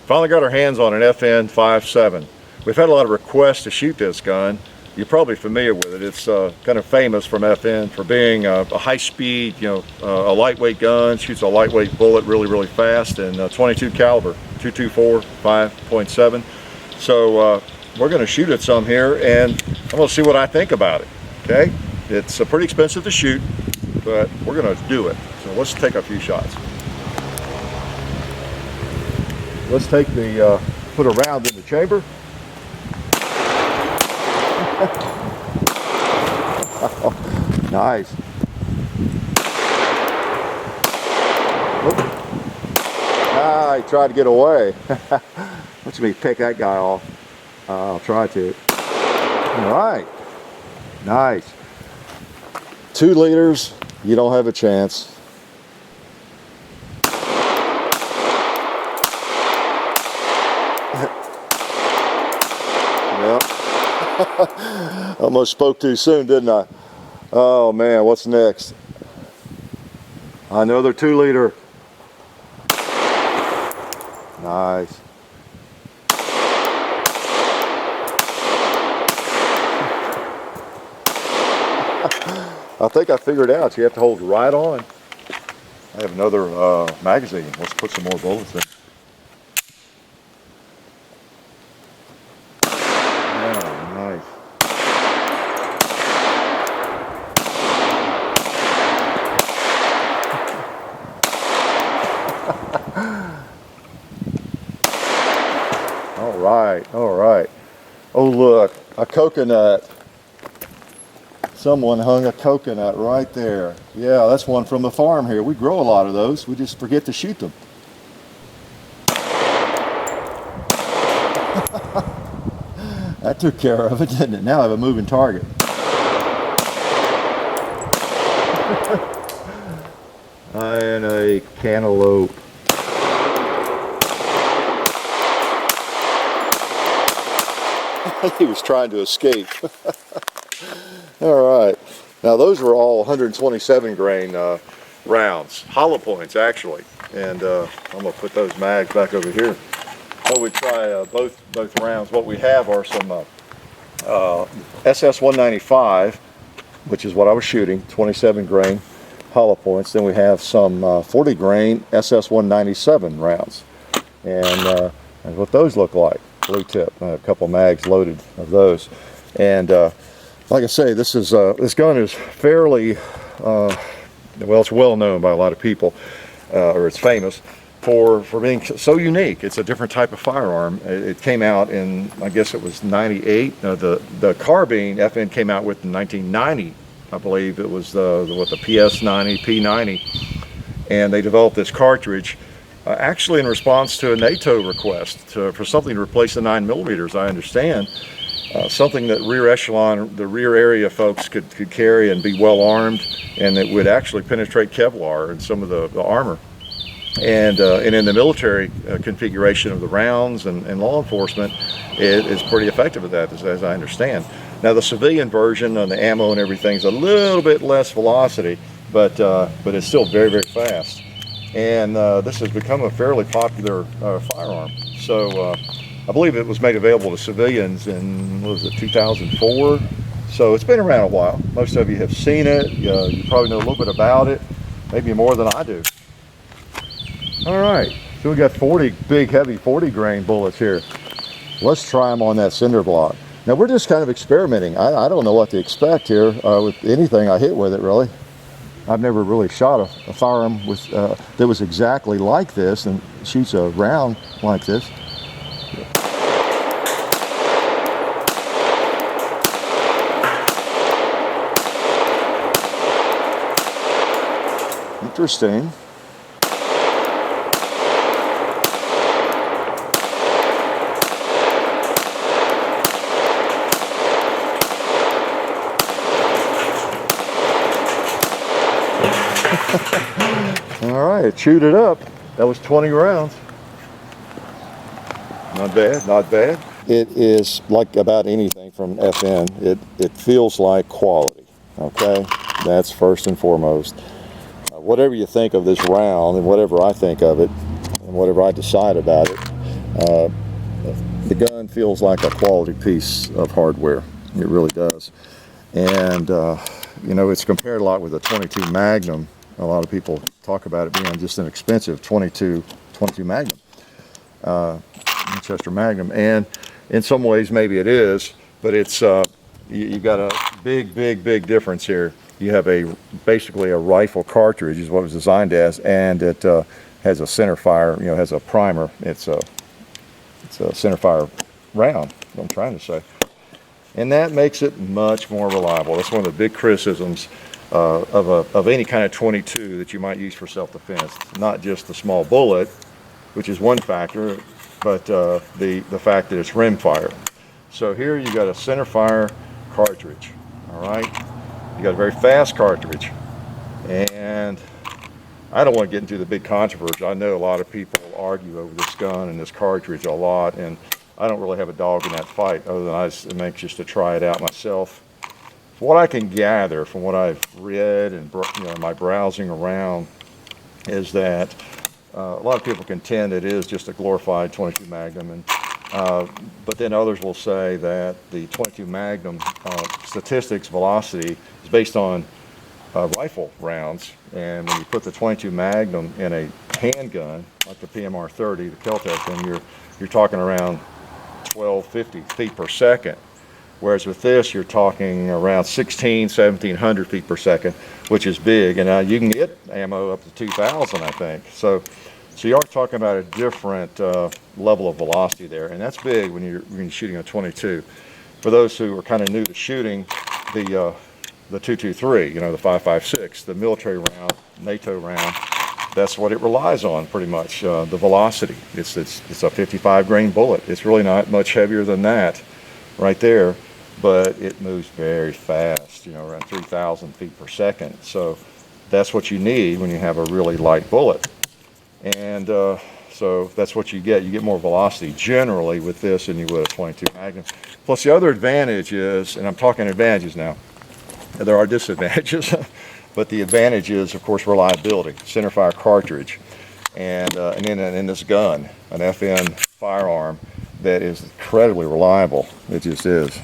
Finally got our hands on an FN57. We've had a lot of requests to shoot this gun. You're probably familiar with it. It's kind of famous from FN for being a high-speed, a lightweight gun, shoots a lightweight bullet really fast, and 22 caliber, 224, 5.7. So we're going to shoot it some here, and I'm going to see what I think about it. Okay, it's pretty expensive to shoot, but we're going to do it. So let's take a few shots. Let's take the put a round in the chamber. Oh, nice. Ah, he tried to get away. Let me pick that guy off. I'll try to. All right. Nice. 2 liters. You don't have a chance. Almost spoke too soon, didn't I? Oh man, what's next? Another 2 liter. Nice. I think I figured out you have to hold right on. I have another magazine. Let's put some more bullets in. All right. Oh look, a coconut. Someone hung a coconut right there. Yeah, that's one from the farm here. We grow a lot of those. We just forget to shoot them. That took care of it, didn't it? Now I have a moving target. And a cantaloupe. He was trying to escape. All right. Now those were all 127 grain rounds, hollow points actually. And I'm gonna put those mags back over here. So we try both rounds. What we have are some SS195, which is what I was shooting, 27 grain hollow points. Then we have some 40 grain SS197 rounds, and what those look like. Blue tip, a couple mags loaded of those, and like I say, this gun is fairly well, it's well known by a lot of people, or it's famous for being so unique. It's a different type of firearm. It came out in, I guess it was 98. The carbine FN came out with in 1990, I believe. It was the PS90, P90, and they developed this cartridge. Actually in response to a NATO request for something to replace the 9mm, I understand. Something that rear echelon, the rear area folks could carry and be well armed, and it would actually penetrate Kevlar and some of the armor. And in the military configuration of the rounds and law enforcement, it is pretty effective at that, as I understand. Now the civilian version on the ammo and everything is a little bit less velocity, but it's still very fast. And this has become a fairly popular firearm. So I believe it was made available to civilians in, what was it, 2004? So it's been around a while. Most of you have seen it. You probably know a little bit about it, maybe more than I do. All right, so we got 40 big, heavy 40 grain bullets here. Let's try them on that cinder block. Now we're just kind of experimenting. I don't know what to expect here with anything I hit with it, really. I've never really shot a firearm with that was exactly like this and shoots a round like this. Interesting. All right, chewed it up. That was 20 rounds. Not bad, not bad. It is like about anything from FN. It feels like quality, okay? That's first and foremost. Whatever you think of this round and whatever I think of it and whatever I decide about it, The gun feels like a quality piece of hardware. It really does. And you know, it's compared a lot with a 22 Magnum. A lot of people talk about it being just an expensive 22 Magnum, Winchester Magnum, and in some ways maybe it is, but it's you got a big difference here. You have basically a rifle cartridge is what it was designed as, and it has a center fire, you know, has a primer. It's a center fire round, what I'm trying to say. And that makes it much more reliable. That's one of the big criticisms of any kind of 22 that you might use for self-defense. Not just the small bullet, which is one factor, but the fact that it's rimfire. So here you got a center fire cartridge, all right? You got a very fast cartridge. And I don't want to get into the big controversy. I know a lot of people argue over this gun and this cartridge a lot, and I don't really have a dog in that fight, other than I'm anxious to try it out myself. What I can gather from what I've read and my browsing around is that a lot of people contend it is just a glorified 22 Magnum, and but then others will say that the 22 Magnum statistics velocity is based on rifle rounds, and when you put the 22 Magnum in a handgun like the PMR-30, the Kel-Tec, then you're talking around 1250 feet per second, whereas with this you're talking around 1700 feet per second, which is big. And you can get ammo up to 2000, I think. So you are talking about a different level of velocity there, and that's big when you're shooting a 22. For those who are kind of new to shooting, the 223, you know, the 5.56, the military round, NATO round, that's what it relies on pretty much, the velocity. It's a 55 grain bullet. It's really not much heavier than that right there, but it moves very fast, you know, around 3,000 feet per second. So that's what you need when you have a really light bullet. And so that's what you get. You get more velocity generally with this than you would a 22 Magnum. Plus the other advantage is, and I'm talking advantages now, there are disadvantages, but the advantage is, of course, reliability. Centerfire cartridge, and in this gun, an FN firearm that is incredibly reliable. It just is.